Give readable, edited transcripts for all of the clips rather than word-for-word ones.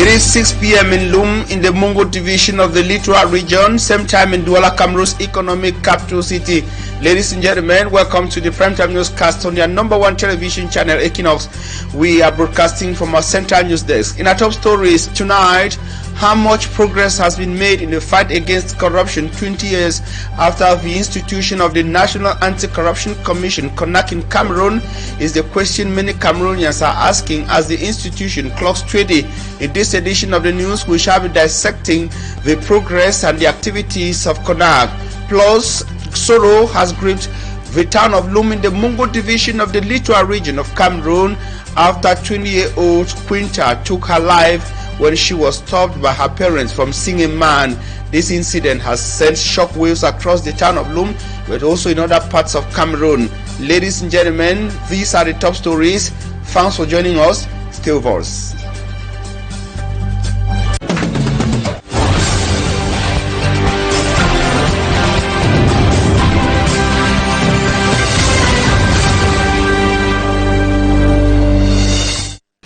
It is 6 p.m. in Loum in the Mungo division of the Littoral region, same time in Douala, Cameroon's economic capital city. Ladies and gentlemen, welcome to the Primetime Newscast on your #1 television channel, Equinoxe. We are broadcasting from our central news desk. In our top stories tonight, how much progress has been made in the fight against corruption 20 years after the institution of the National Anti-Corruption Commission, CONAC, in Cameroon, is the question many Cameroonians are asking as the institution clocks 20. In this edition of the news, we shall be dissecting the progress and the activities of CONAC. Plus, sorrow has gripped the town of Loum in the Mungo division of the Littoral region of Cameroon after 20-year-old Quinta took her life when she was stopped by her parents from seeing a man. This incident has sent shockwaves across the town of Loum, but also in other parts of Cameroon. Ladies and gentlemen, these are the top stories. Thanks for joining us. Stay with us.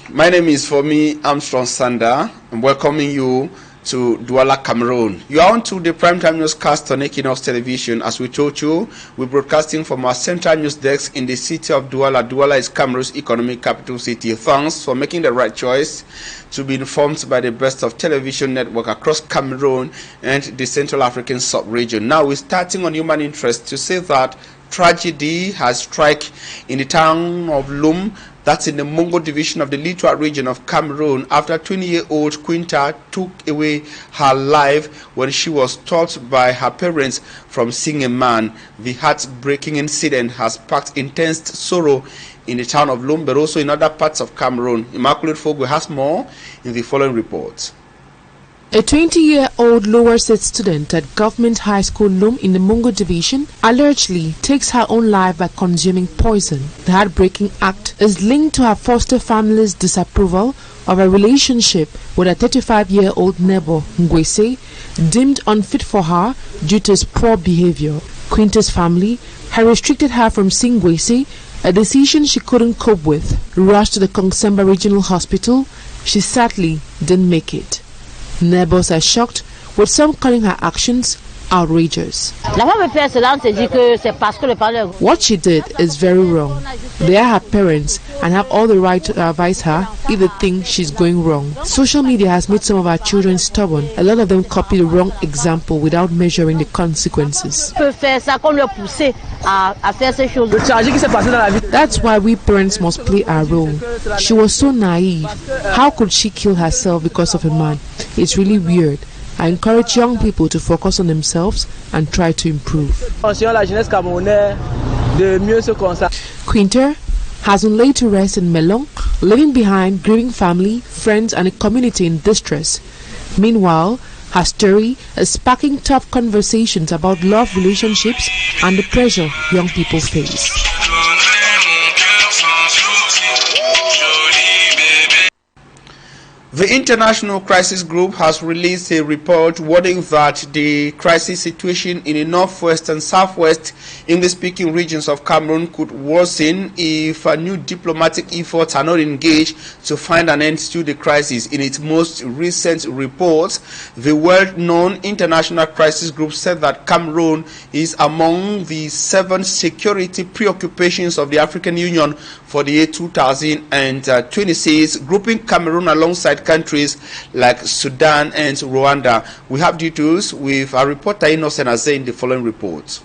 My name is Fomi Armstrong Sander. I'm welcoming you to Douala, Cameroon. You are on to the Primetime Newscast on Equinoxe television. As we told you, we're broadcasting from our central news desk in the city of Douala. Douala is Cameroon's economic capital city. Thanks for making the right choice to be informed by the best of television network across Cameroon and the Central African sub-region. Now we're starting on human interest to say that tragedy has struck in the town of Loum, that's in the Mungo division of the Littoral region of Cameroon, after 20-year-old Quinta took away her life when she was stopped by her parents from seeing a man. The heartbreaking incident has sparked intense sorrow in the town of Loum, but also in other parts of Cameroon. Immaculate Fogwe has more in the following report. A 20-year-old lower state student at Government High School Loum in the Mungo division allegedly takes her own life by consuming poison. The heartbreaking act is linked to her foster family's disapproval of a relationship with a 35-year-old neighbor, Ngwese, deemed unfit for her due to his poor behavior. Quinta's family had restricted her from seeing Ngwese, a decision she couldn't cope with. Rushed to the Councilor Regional Hospital, she sadly didn't make it. Neighbors are shocked, with some calling her actions outrageous. What she did is very wrong. They are her parents and have all the right to advise her if they think she's going wrong. Social media has made some of our children stubborn. A lot of them copy the wrong example without measuring the consequences. That's why we parents must play our role. She was so naive. How could she kill herself because of a man? It's really weird. I encourage young people to focus on themselves and try to improve. Quinta has been laid to rest in Melon, leaving behind grieving family, friends and a community in distress. Meanwhile, her story is sparking tough conversations about love relationships and the pressure young people face. The International Crisis Group has released a report warning that the crisis situation in the northwest and southwest English-speaking regions of Cameroon could worsen if new diplomatic efforts are not engaged to find an end to the crisis. In its most recent report, the well-known International Crisis Group said that Cameroon is among the 7 security preoccupations of the African Union for the year 2026, grouping Cameroon alongside countries like Sudan and Rwanda. We have details with our reporter Equinoxe in the following report.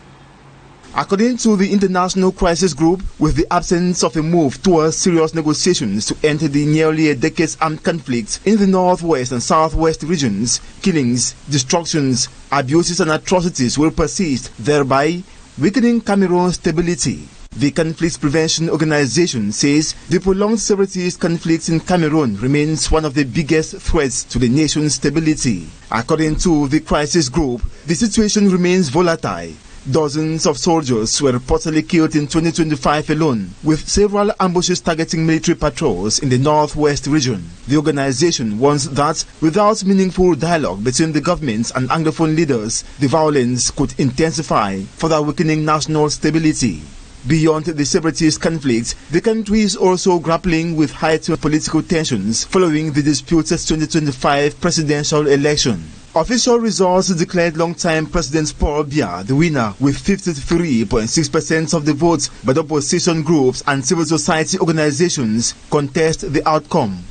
According to the International Crisis Group, with the absence of a move towards serious negotiations to end the nearly a decade's armed conflict in the northwest and southwest regions, killings, destructions, abuses and atrocities will persist, thereby weakening Cameroon's stability. The Conflict Prevention Organization says the prolonged separatist conflict in Cameroon remains one of the biggest threats to the nation's stability. According to the crisis group, the situation remains volatile. Dozens of soldiers were reportedly killed in 2025 alone, with several ambushes targeting military patrols in the northwest region. The organization warns that without meaningful dialogue between the governments and Anglophone leaders, the violence could intensify, further weakening national stability. Beyond the separatist conflict, the country is also grappling with heightened political tensions following the disputed 2025 presidential election. Official results declared long-time President Paul Biya the winner with 53.6% of the votes, but opposition groups and civil society organizations contest the outcome.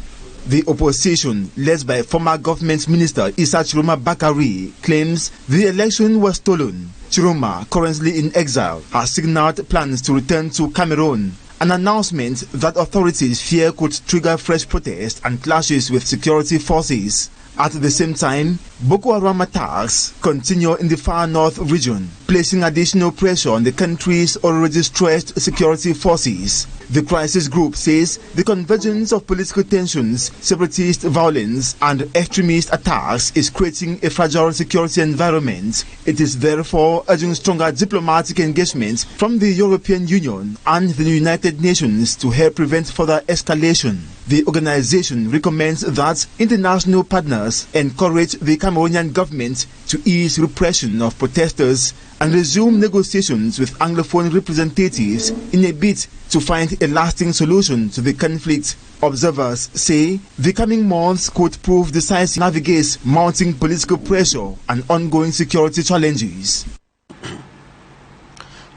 The opposition, led by former government minister Issa Chiroma Bakari, claims the election was stolen. Chiroma, currently in exile, has signaled plans to return to Cameroon, an announcement that authorities fear could trigger fresh protests and clashes with security forces. At the same time, Boko Haram attacks continue in the far north region, placing additional pressure on the country's already stressed security forces. The crisis group says the convergence of political tensions, separatist violence, and extremist attacks is creating a fragile security environment. It is therefore urging stronger diplomatic engagement from the European Union and the United Nations to help prevent further escalation. The organization recommends that international partners encourage the Cameroonian government to ease repression of protesters and resume negotiations with Anglophone representatives in a bid to find a lasting solution to the conflict. Observers say the coming months could prove decisive to navigate mounting political pressure and ongoing security challenges.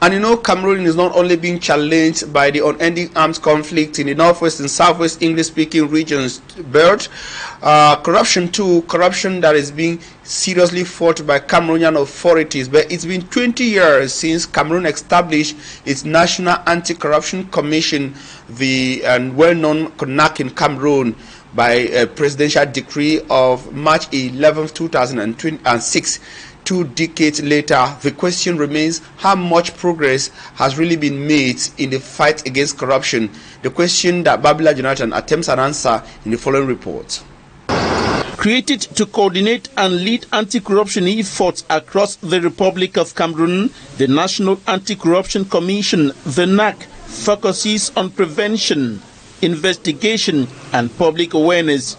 And you know, Cameroon is not only being challenged by the unending armed conflict in the northwest and southwest English-speaking regions, but corruption too, corruption that is being seriously fought by Cameroonian authorities. But it's been 20 years since Cameroon established its National Anti-Corruption Commission, the well-known CONAC in Cameroon, by a presidential decree of March 11, 2006. 2 decades later, the question remains how much progress has really been made in the fight against corruption. The question that Babila Jonathan attempts an answer in the following report. Created to coordinate and lead anti-corruption efforts across the Republic of Cameroon, the National Anti-Corruption Commission, the NAC, focuses on prevention, investigation, and public awareness.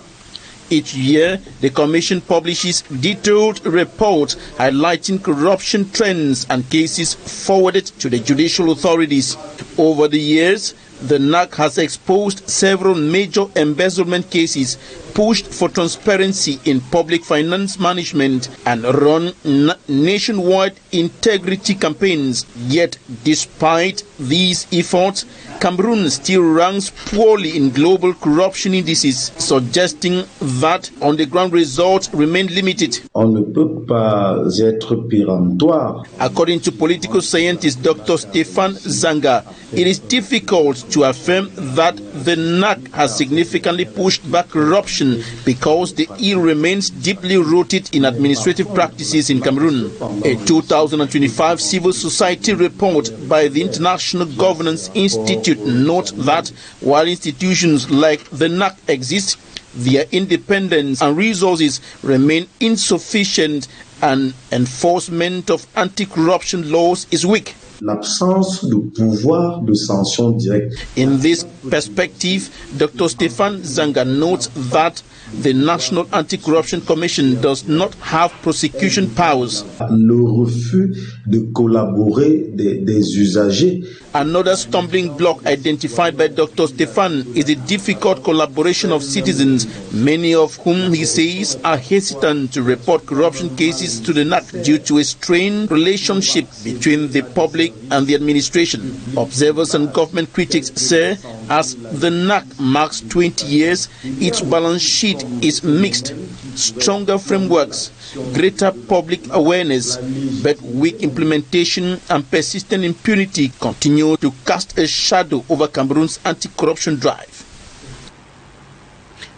Each year, the Commission publishes detailed reports highlighting corruption trends and cases forwarded to the judicial authorities. Over the years, the NAC has exposed several major embezzlement cases, pushed for transparency in public finance management, and run nationwide integrity campaigns. Yet, despite these efforts, Cameroon still ranks poorly in global corruption indices, suggesting that on-the-ground results remain limited. On ne peut pas être péremptoire. According to political scientist Dr. Stéphane Zanga, it is difficult to affirm that the NAC has significantly pushed back corruption because the ill remains deeply rooted in administrative practices in Cameroon. A 2025 civil society report by the International Governance Institute notes that while institutions like the NAC exist, their independence and resources remain insufficient and enforcement of anti-corruption laws is weak. L'absence de pouvoir de sanction directe. In this perspective, Dr. Stéphane Zanga notes that the National Anti-Corruption Commission does not have prosecution powers. Le refus de collaborer des usagers. Another stumbling block identified by Dr. Stéphane is the difficult collaboration of citizens, many of whom he says are hesitant to report corruption cases to the NAC due to a strained relationship between the public and the administration. Observers and government critics say as the NAC marks 20 years, its balance sheet is mixed. Stronger frameworks, greater public awareness, but weak implementation and persistent impunity continue to cast a shadow over Cameroon's anti-corruption drive.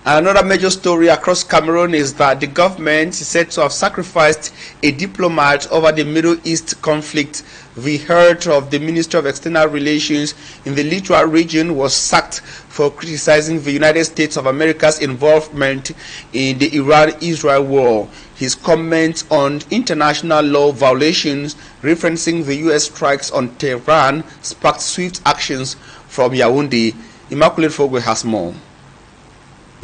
Another major story across Cameroon is that the government is said to have sacrificed a diplomat over the Middle East conflict. The head of the Ministry of External Relations in the Littoral region was sacked for criticizing the United States of America's involvement in the Iran-Israel war. His comments on international law violations, referencing the U.S. strikes on Tehran, sparked swift actions from Yaoundé. Immaculate Fogwe has more.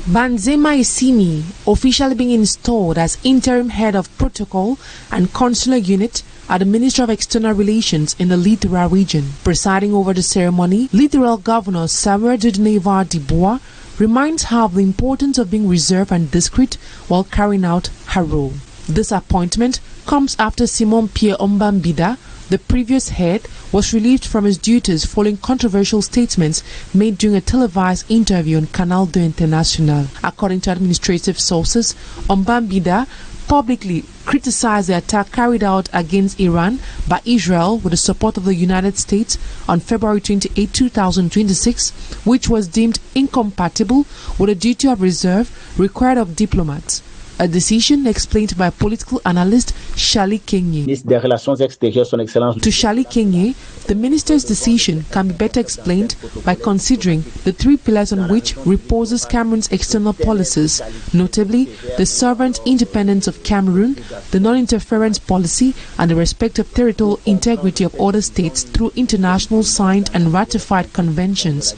Benzema Isimi, officially being installed as interim head of protocol and consular unit at the Ministry of External Relations in the Littoral region. Presiding over the ceremony, Littoral Governor Samuel Douala reminds her of the importance of being reserved and discreet while carrying out her role. This appointment comes after Simon Pierre Ombambida, the previous head, was relieved from his duties following controversial statements made during a televised interview on Canal 2 International. According to administrative sources, Ombambida publicly criticized the attack carried out against Iran by Israel with the support of the United States on February 28, 2026, which was deemed incompatible with the duty of reserve required of diplomats. A decision explained by political analyst Shali Kenye. To Shali Kenye, the minister's decision can be better explained by considering the three pillars on which reposes Cameroon's external policies, notably the sovereign independence of Cameroon, the non-interference policy, and the respect of territorial integrity of other states through international signed and ratified conventions.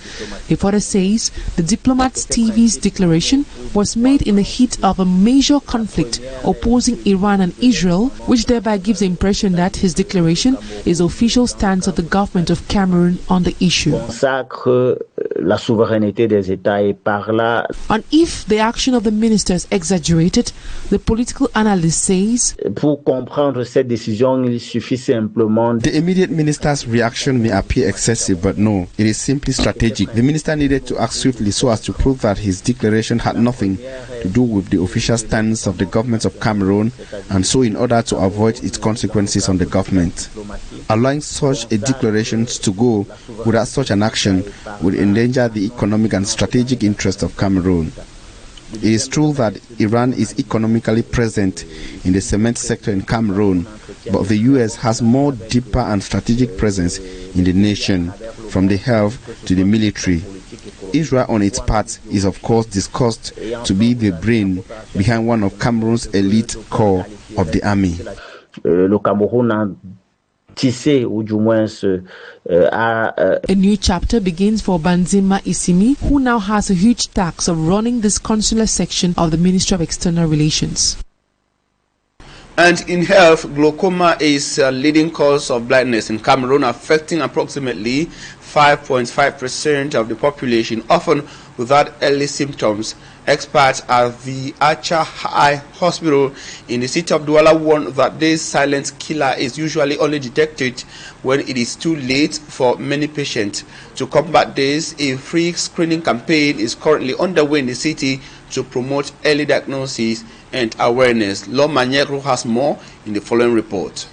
He further says the Diplomat's TV's declaration was made in the heat of a major conflict opposing Iran and Israel, which thereby gives the impression that his declaration is the official stance of the government of Cameroon on the issue. On if the action of the minister is exaggerated, the political analyst says, the immediate minister's reaction may appear excessive, but no, it is simply strategic. The minister needed to act swiftly so as to prove that his declaration had nothing to do with the official stance of the government of Cameroon, and so in order to avoid its consequences on the government. Allowing such a declaration to go without such an action would endanger the economic and strategic interests of Cameroon. It is true that Iran is economically present in the cement sector in Cameroon, but the US has more deeper and strategic presence in the nation, from the health to the military. Israel on its part is of course discussed to be the brain behind one of Cameroon's elite corps of the army. A new chapter begins for Benzema Isimi, who now has a huge task of running this consular section of the Ministry of External Relations. And in health, glaucoma is a leading cause of blindness in Cameroon, affecting approximately 5.5% of the population, often without early symptoms. Experts at the Archer Eye Hospital in the city of Douala warn that this silent killer is usually only detected when it is too late for many patients. To combat this, a free screening campaign is currently underway in the city to promote early diagnosis and awareness. Loma Nyegro has more in the following report.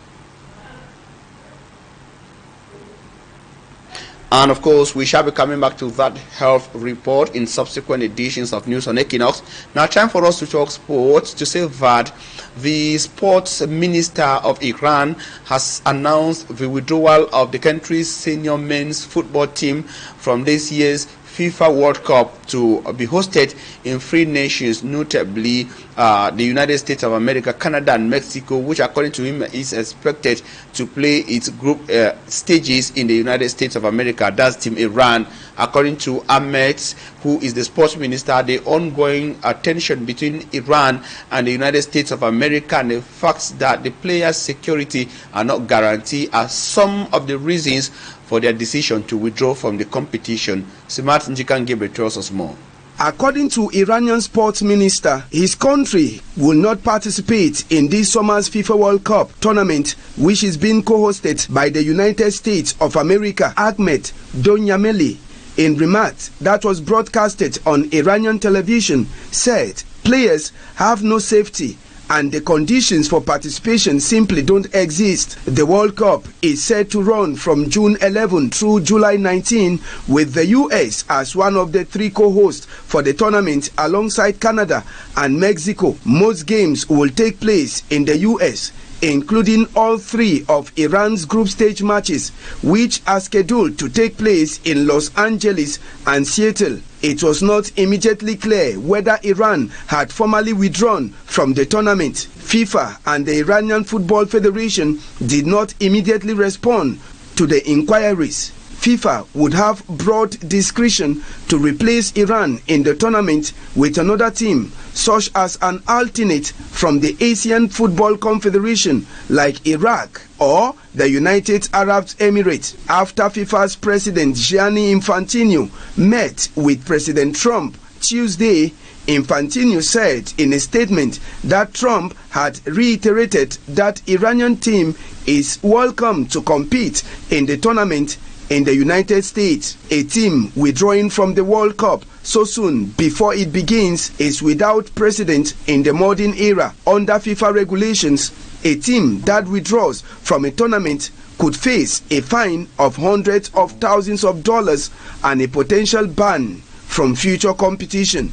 And of course, we shall be coming back to that health report in subsequent editions of News on Equinoxe. Now, time for us to talk sports, to say that the sports minister of Iran has announced the withdrawal of the country's senior men's football team from this year's FIFA World Cup to be hosted in 3 nations, notably the United States of America, Canada, and Mexico, which according to him is expected to play its group stages in the United States of America. That's Team Iran. According to Ahmed, who is the sports minister, the ongoing tension between Iran and the United States of America and the fact that the players' security are not guaranteed are some of the reasons for their decision to withdraw from the competition. Simat Njikan Gebre tells us more. According to Iranian sports minister, his country will not participate in this summer's FIFA World Cup tournament, which is being co-hosted by the United States of America. Ahmed Donyameli, in remarks that was broadcasted on Iranian television, said players have no safety and the conditions for participation simply don't exist. The World Cup is set to run from June 11 through July 19, with the US as one of the 3 co-hosts for the tournament alongside Canada and Mexico. Most games will take place in the US, including all 3 of Iran's group stage matches, which are scheduled to take place in Los Angeles and Seattle. It was not immediately clear whether Iran had formally withdrawn from the tournament. FIFA and the Iranian Football Federation did not immediately respond to the inquiries. FIFA would have broad discretion to replace Iran in the tournament with another team, such as an alternate from the Asian Football Confederation like Iraq or the United Arab Emirates, after FIFA's president Gianni Infantino met with President Trump Tuesday. Infantino said in a statement that Trump had reiterated that Iranian team is welcome to compete in the tournament in the United States. A team withdrawing from the World Cup so soon before it begins is without precedent in the modern era. Under FIFA regulations, a team that withdraws from a tournament could face a fine of hundreds of thousands of dollars and a potential ban from future competition.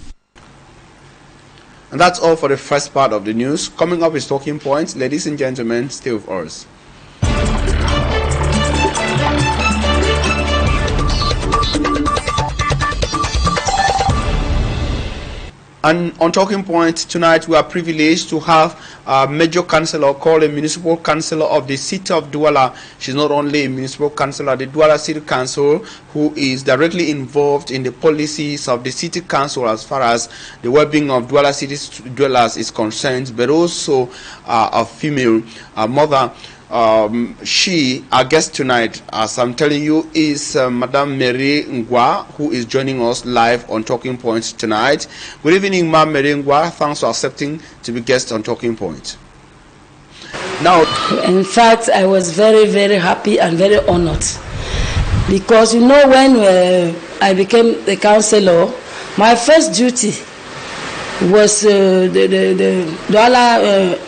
And that's all for the first part of the news. Coming up is Talking Points. Ladies and gentlemen, stay with us. And on Talking Point tonight, we are privileged to have a major councilor called a municipal councilor of the city of Douala. She's not only a municipal councilor of the Douala City Council, who is directly involved in the policies of the city council as far as the well-being of Douala City dwellers is concerned, but also a female mother. Our guest tonight, as I'm telling you, is Madame Mary Ngwa, who is joining us live on Talking Points tonight. Good evening, Ma'am Mary Ngwa. Thanks for accepting to be guest on Talking Points. Now, in fact, I was very, very happy and very honored, because you know, when I became the councillor, my first duty was the Douala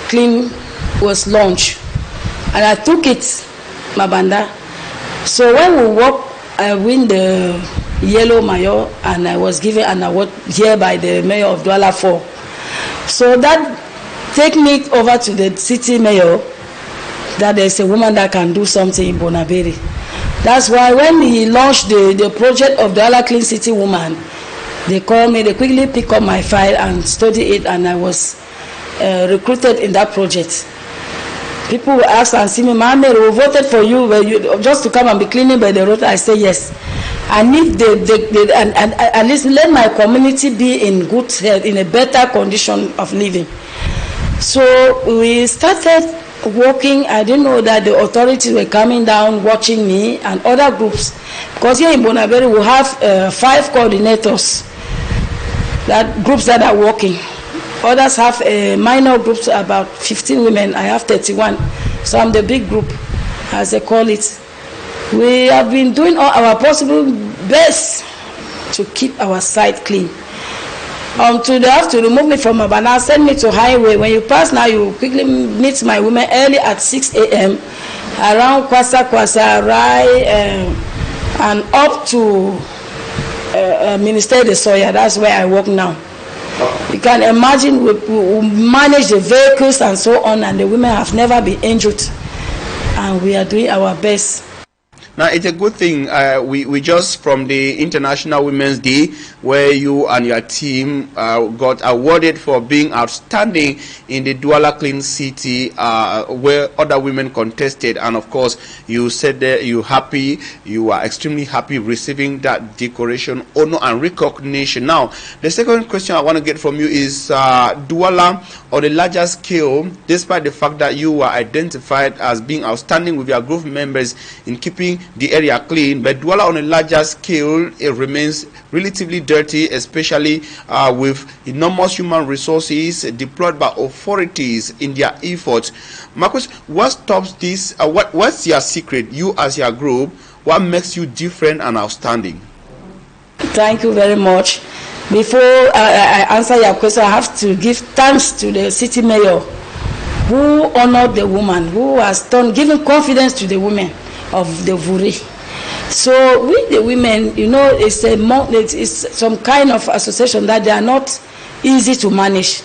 Clean was launched. And I took it, Mabanda. So when we walk, I win the yellow mayor, and I was given an award here by the mayor of Douala 4. So that take me over to the city mayor, that there's a woman that can do something in Bonaberi. That's why when he launched the project of Douala Clean City Woman, they called me, they quickly pick up my file and study it, and I was recruited in that project. People will ask and see me, Mama, we voted for you, just to come and be cleaning by the road. I say yes. I need and at least let my community be in good health, in a better condition of living. So we started working. I didn't know that the authorities were coming down, watching me and other groups. Because here in Bonaberi, we have 5 coordinators, groups that are working. Others have minor groups, about 15 women. I have 31. So I'm the big group, as they call it. We have been doing all our possible best to keep our site clean. They have to remove me from Abana, send me to highway. When you pass now, you quickly meet my women early at 6 a.m. around Kwasa, Rai, and up to Minister de Soya. That's where I work now. You can imagine we manage the vehicles and so on, and the women have never been injured, and we are doing our best. Now, it's a good thing. We just from the International Women's Day, where you and your team got awarded for being outstanding in the Douala Clean City, where other women contested, and of course, you said that you are extremely happy receiving that decoration, honor, and recognition. Now, the second question I want to get from you is Douala, on a larger scale, despite the fact that you were identified as being outstanding with your group members in keeping the area clean, but Douala on a larger scale, it remains relatively dirty, especially with enormous human resources deployed by authorities in their efforts. Marcus, what stops this? What's your secret, you as your group? What makes you different and outstanding? Thank you very much. Before I answer your question, I have to give thanks to the city mayor, who honored the woman, who has given confidence to the women of the Vuri. So with the women, you know, it's some kind of association that they are not easy to manage.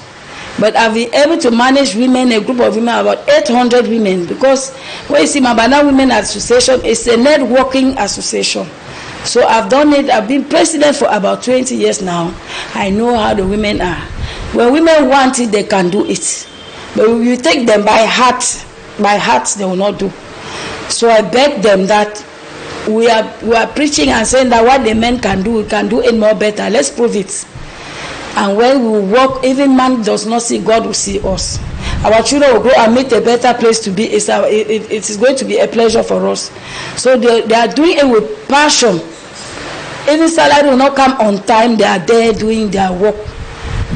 But I've been able to manage women, a group of women, about 800 women, because when you see Mabana Women Association, it's a networking association. So I've done it. I've been president for about 20 years now. I know how the women are. When women want it, they can do it. But if you take them by heart, they will not do. So I beg them that we are preaching and saying that what the men can do, we can do it more better. Let's prove it. And when we walk, even man does not see, God will see us. Our children will grow and meet a better place to be. It is going to be a pleasure for us. So they are doing it with passion. Even salary will not come on time. They are there doing their work.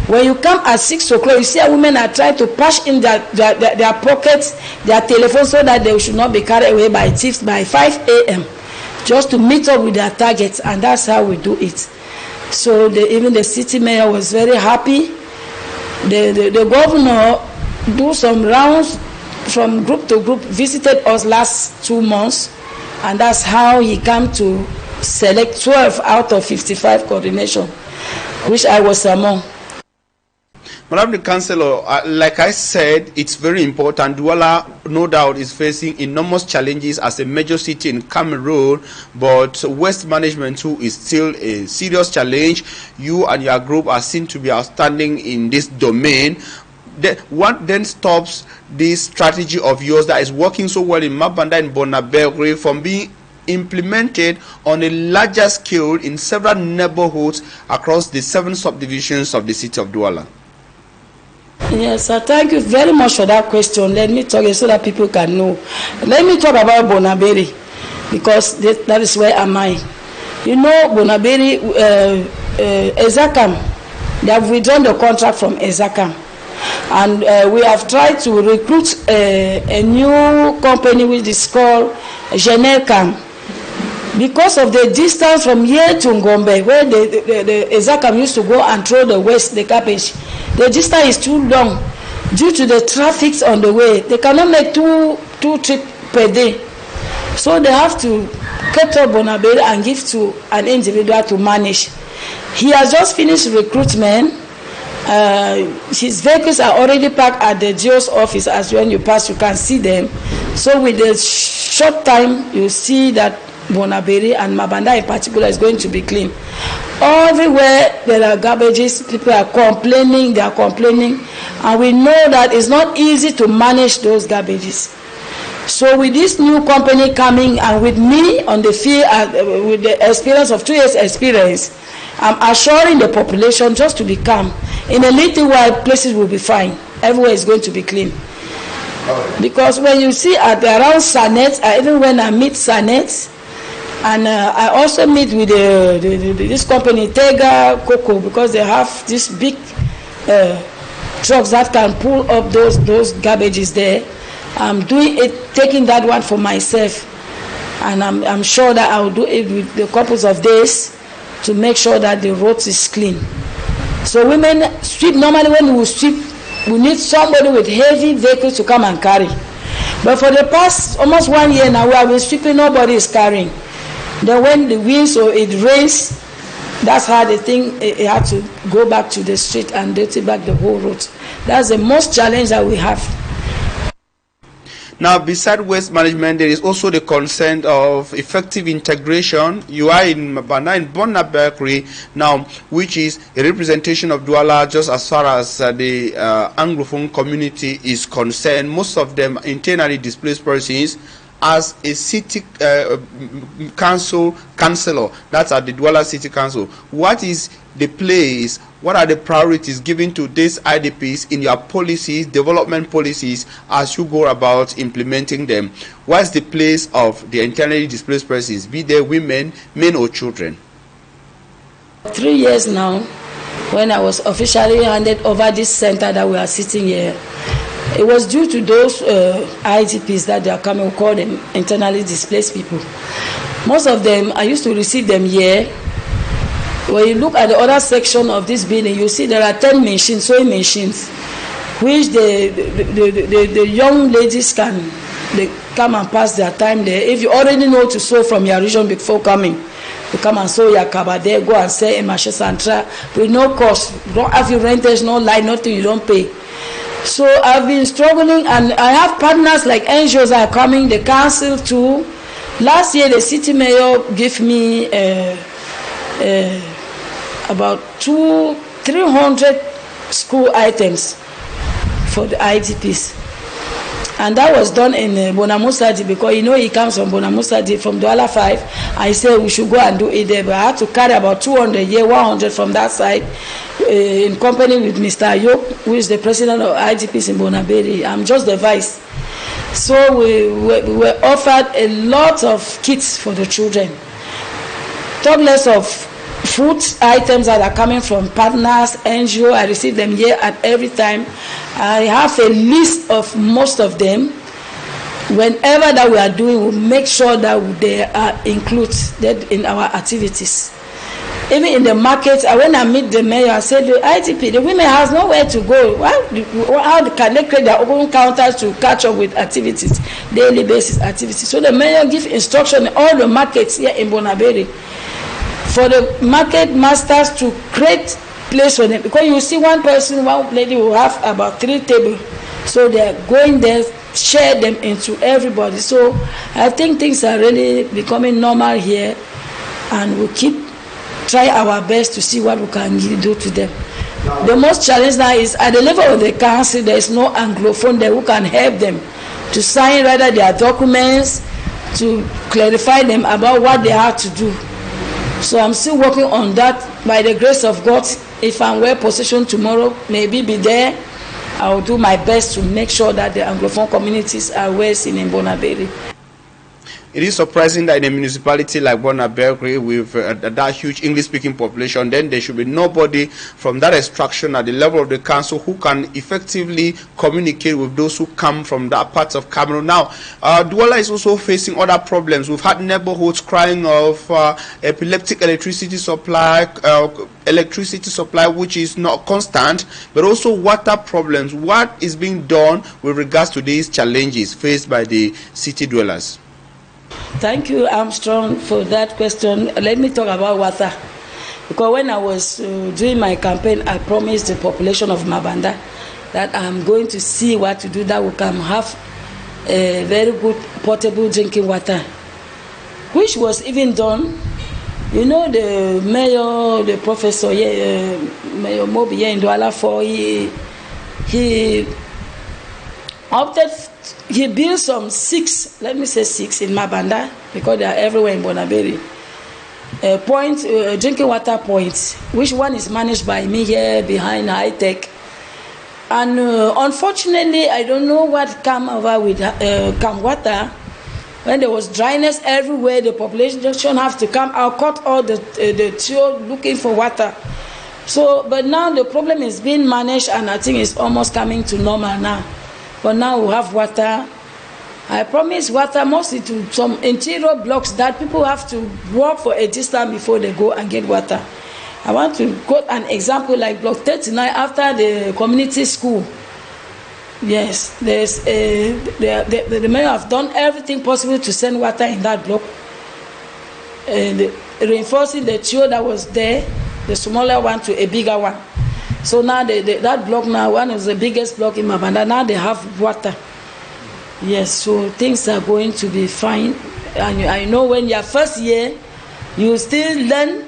When you come at 6 o'clock, you see a women are trying to push in their pockets, their telephones, so that they should not be carried away by thieves by 5 a.m. just to meet up with their targets, and that's how we do it. So even the city mayor was very happy. The governor do some rounds from group to group, visited us last 2 months, and that's how he came to select 12 out of 55 coordination, which I was among. Madam the Councilor, like I said, it's very important. Douala, no doubt, is facing enormous challenges as a major city in Cameroon, but waste management too is still a serious challenge. You and your group are seen to be outstanding in this domain. What then stops this strategy of yours that is working so well in Mabanda and Bonabegre from being implemented on a larger scale in several neighborhoods across the 7 subdivisions of the city of Douala? Yes, thank you very much for that question. Let me talk so that people can know. Let me talk about Bonaberi, because that is where am I. You know, Bonaberi, Ezakam, they have withdrawn the contract from Ezakam. And we have tried to recruit a new company which is called Genelcam. Because of the distance from here to Ngombe, where the Ezakam used to go and throw the waste, the garbage, the distance is too long due to the traffic on the way. They cannot make two trips per day. So they have to cut off Bonabere and give to an individual to manage. He has just finished recruitment. His vehicles are already parked at the GO's office. As when you pass, you can see them. So with the short time, you see that Bonabere and Mabanda in particular is going to be clean. Everywhere there are garbages, people are complaining, and we know that it's not easy to manage those garbages. So with this new company coming and with me on the field, with the experience of 2 years experience, I'm assuring the population just to be calm. In a little while, places will be fine. Everywhere is going to be clean. Because when you see around Sanet, even when I meet Sanet, and I also meet with this company, Tega Coco, because they have this big trucks that can pull up those garbages there. I'm doing it, taking that one for myself. And I'm sure that I will do it with the couples of days to make sure that the roads is clean. So women sweep, normally when we sweep, we need somebody with heavy vehicles to come and carry. But for the past almost 1 year now, we have been sweeping, nobody is carrying. Then when the winds or it rains, that's how the thing, it had to go back to the street and dirty back the whole road. That's the most challenge that we have. Now, beside waste management, there is also the concern of effective integration. You are in Mabanda and Bonabekri now, which is a representation of Douala just as far as the Anglophone community is concerned. Most of them internally displaced persons. As a city councilor, that's at the Douala City Council, what is the place, what are the priorities given to these IDPs in your policies, development policies, as you go about implementing them? What is the place of the internally displaced persons, be they women, men or children? 3 years now, when I was officially handed over this center that we are sitting here, it was due to those IDPs that they are coming, we call them internally displaced people. Most of them, I used to receive them here. When you look at the other section of this building, you see there are 10 machines, sewing machines, which the young ladies they come and pass their time there. If you already know to sew from your region before coming, you come and sew your kaba there, go and sell in Marché Central with no cost. You don't have your rentage, no light, nothing, you don't pay. So I've been struggling, and I have partners like NGOs are coming, the council too. Last year, the city mayor gave me about 300 school items for the IDPs. And that was done in Bonamusadi, because you know he comes from Bonamusadi, from Douala 5. I said we should go and do it there, but I had to carry about 200, 100 from that side, in company with Mr. Ayok, who is the president of IGPs in Bonaberi. I'm just the vice. So we were offered a lot of kits for the children. Talk less of food items that are coming from partners, NGO. I receive them here at every time. I have a list of most of them. Whenever that we are doing, we make sure that they are included in our activities. Even in the market, when I meet the mayor, I said, the ITP, the women has nowhere to go. How can they create their own counters to catch up with activities, daily basis activities? So the mayor gives instruction in all the markets here in Bonaberi for the market masters to create place for them, because you see one lady will have about 3 tables, so they are going there, share them into everybody. So I think things are really becoming normal here, and we'll try our best to see what we can do to them. The most challenge now is at the level of the council, there is no Anglophone there who can help them to sign rather their documents, to clarify them about what they have to do. So I'm still working on that. By the grace of God, if I'm well positioned tomorrow, maybe be there, I will do my best to make sure that the Anglophone communities are well seen in Bonaberi. It is surprising that in a municipality like Bonaberi, with that huge English-speaking population, then there should be nobody from that extraction at the level of the council who can effectively communicate with those who come from that part of Cameroon. Now, Douala is also facing other problems. We've had neighborhoods crying of epileptic electricity supply, which is not constant, but also water problems. What is being done with regards to these challenges faced by the city dwellers? Thank you, Armstrong, for that question. Let me talk about water. Because when I was doing my campaign, I promised the population of Mabanda that I'm going to see what to do that we can have a very good portable drinking water, which was even done. You know, the mayor, the professor, Mayor Mobi here in Douala 4, he opted. He built some 6, let me say 6 in Mabanda, because they are everywhere in Bonaberi. Drinking water points, which one is managed by me here behind High Tech. And unfortunately, I don't know what came over with Cam Water. When there was dryness everywhere, the population have to come out, cut all the tube looking for water. So, but now the problem is being managed, and I think it's almost coming to normal now. But now we have water. I promise water mostly to some interior blocks that people have to walk for a distance before they go and get water. I want to quote an example like Block 39 after the community school. Yes, there's the mayor have done everything possible to send water in that block. Reinforcing the tube that was there, the smaller one to a bigger one. So now that block now, one is the biggest block in Mabanda, now they have water. Yes, so things are going to be fine. And I know when you're first year, you still learn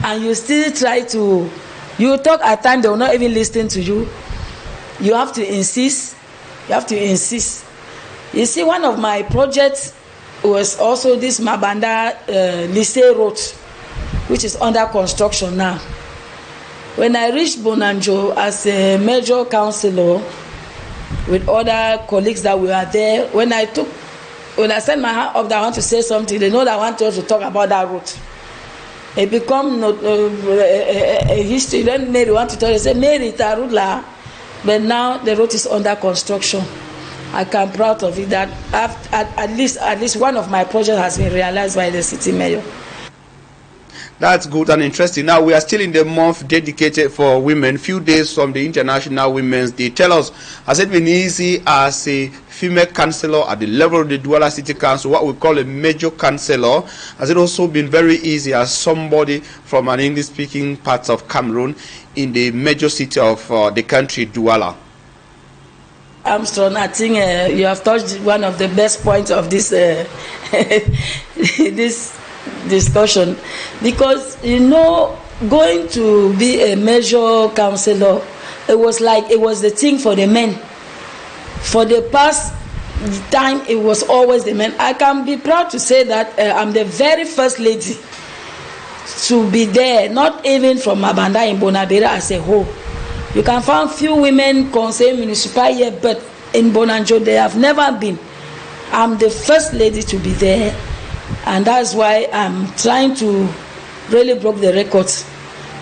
and you still try to, you talk at times, they will not even listen to you. You have to insist. You have to insist. You see, one of my projects was also this Mabanda Lycée Road, which is under construction now. When I reached Bonanjo as a major councilor with other colleagues that were there, when I sent my hand up that I want to say something, they know that I want to talk about that road. It become a history. Then Mary want to tell you, say, Mary, it's a road la. But now the road is under construction. I am proud of it that at least one of my projects has been realized by the city mayor. That's good and interesting. Now, we are still in the month dedicated for women. Few days from the International Women's Day. Tell us, has it been easy as a female councillor at the level of the Douala City Council, what we call a major councillor? Has it also been very easy as somebody from an English-speaking part of Cameroon in the major city of the country, Douala? Armstrong, I think you have touched one of the best points of this this discussion, because going to be a major councillor, it was the thing for the men. For the past time it was always the men. I can be proud to say that I'm the very first lady to be there, not even from Mabanda in Bonabera as a whole. You can find few women Conseil Municipal here, but in Bonanjo they have never been. I'm the first lady to be there, and that's why I'm trying to really break the records.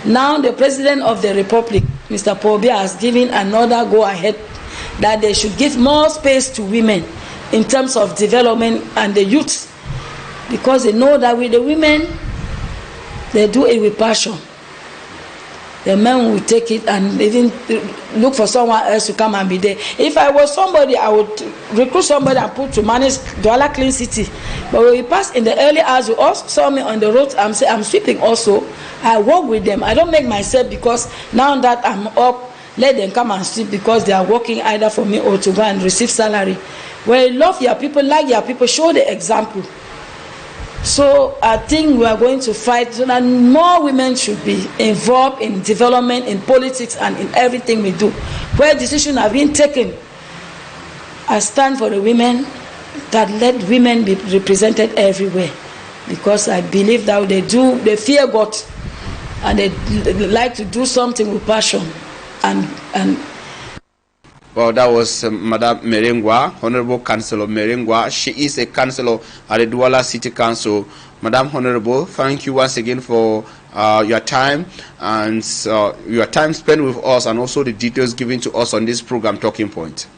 Now the President of the Republic, Mr. Pobia, has given another go-ahead that they should give more space to women in terms of development and the youth, because they know that with the women, they do it with passion. The men will take it and even look for someone else to come and be there. If I was somebody, I would recruit somebody and put to manage Douala Clean City. But when we passed in the early hours, you also saw me on the road. I'm sweeping also. I work with them. I don't make myself, because now that I'm up, let them come and sweep because they are working either for me or to go and receive salary. When you love your people, like your people, show the example. So I think we are going to fight so that more women should be involved in development, in politics, and in everything we do. Where decisions have been taken, I stand for the women, that let women be represented everywhere, because I believe that they fear God, and they like to do something with passion. Well, that was Madame Merengwa, Honorable Councilor Merengwa. She is a councillor at the Douala City Council. Madame Honorable, thank you once again for your time and your time spent with us, and also the details given to us on this program, Talking Point.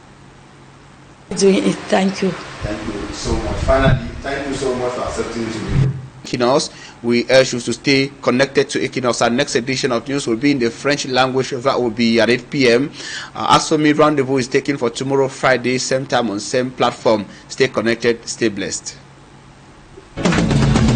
Thank you. Thank you so much. Finally, thank you so much for accepting this video. Equinoxe, we urge you to stay connected to Equinoxe. Our next edition of news will be in the French language. That will be at 8 p.m. As for me, rendezvous is taken for tomorrow, Friday, same time on same platform. Stay connected, stay blessed.